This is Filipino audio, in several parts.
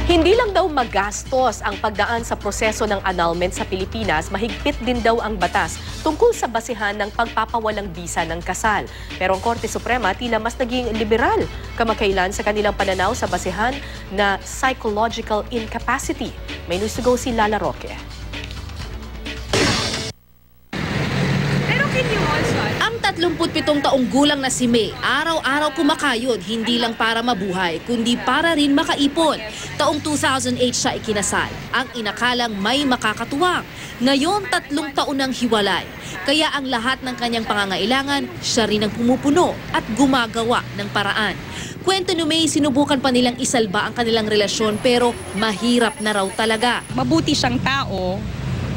Hindi lang daw magastos ang pagdaan sa proseso ng annulment sa Pilipinas, mahigpit din daw ang batas tungkol sa basihan ng pagpapawalang bisa ng kasal. Pero ang Korte Suprema tila mas naging liberal kamakailan sa kanilang pananaw sa basihan na psychological incapacity. May news to go si Lala Roque. Ang 37 taong gulang na si May, araw-araw kumakayod, hindi lang para mabuhay, kundi para rin makaipon. Taong 2008 siya ikinasal, ang inakalang may makakatuwang. Ngayon, 3 taon nang hiwalay. Kaya ang lahat ng kanyang pangangailangan, siya rin ang pumupuno at gumagawa ng paraan. Kwento ni May, sinubukan pa nilang isalba ang kanilang relasyon pero mahirap na raw talaga. Mabuti siyang tao.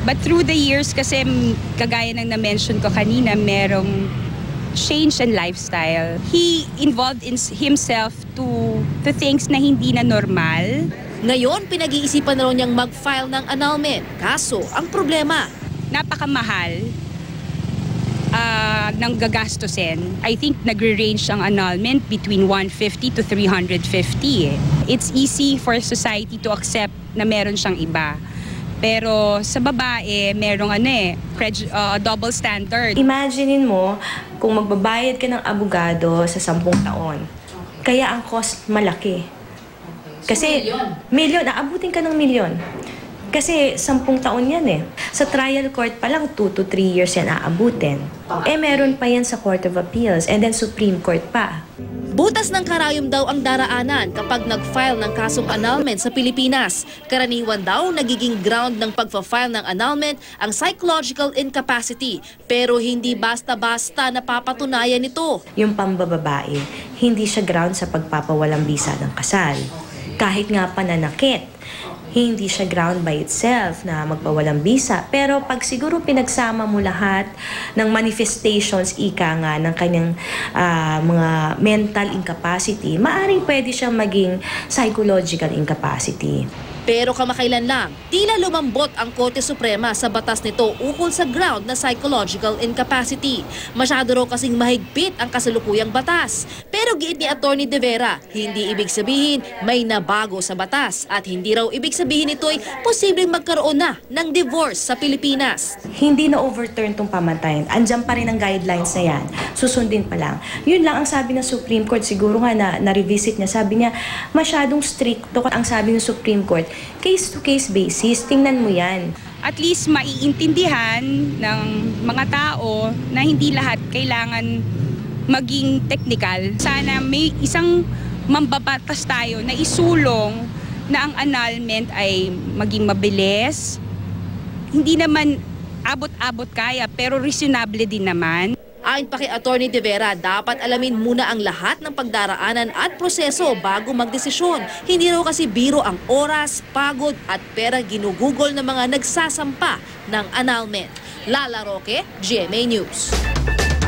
But through the years, kasi kagaya ng na-mention ko kanina, merong change in lifestyle. He involved in himself to things na hindi na normal. Ngayon, pinag-iisipan na raw niyang mag-file ng annulment. Kaso, ang problema, Napakamahal ng gagastusin. I think nagre-range ang annulment between 150 to 350. It's easy for society to accept na meron siyang iba. Pero sa babae, merong double standard. Imaginein mo kung magbabayad ka ng abogado sa 10 taon. Kaya ang cost malaki. Kasi milyon, aabutin ka ng milyon. Kasi 10 taon yan eh. Sa trial court pa lang, 2 to 3 years yan aabutin. Meron pa yan sa Court of Appeals and then Supreme Court pa. butas ng karayom daw ang daraanan kapag nag-file ng kasong annulment sa Pilipinas. Karaniwan daw nagiging ground ng pagfa-file ng annulment ang psychological incapacity. Pero hindi basta-basta napapatunayan ito. Yung pambababae, hindi siya ground sa pagpapawalang bisa ng kasal. Kahit nga pananakit, hindi siya ground by itself na magpawalang bisa. Pero pag siguro pinagsama mo lahat ng manifestations, ika nga, ng kanyang mga mental incapacity, maaaring pwede siyang maging psychological incapacity. Pero kamakailan lang, tila lumambot ang Korte Suprema sa batas nito ukol sa ground na psychological incapacity. Masyado raw kasing mahigpit ang kasalukuyang batas. Pero giit ni Atty. De Vera, hindi ibig sabihin may nabago sa batas at hindi raw ibig sabihin ito'y posibleng magkaroon na ng divorce sa Pilipinas. Hindi na overturn tong pamantayan. Andyan pa rin ang guidelines na yan. Susundin pa lang. Yun lang ang sabi ng Supreme Court. Siguro nga na-revisit niya. Sabi niya, masyadong strict. Ang sabi ng Supreme Court, case-to-case basis, tingnan mo yan. At least maiintindihan ng mga tao na hindi lahat kailangan maging technical. Sana may isang mambabatas tayo na isulong na ang annulment ay maging mabilis. Hindi naman abot-abot kaya pero reasonable din naman. Ayon pa kay Atty. De Vera, dapat alamin muna ang lahat ng pagdaraanan at proseso bago magdesisyon. Hindi raw kasi biro ang oras, pagod at pera ginugugol ng mga nagsasampa ng annulment. Lala Roque, GMA News.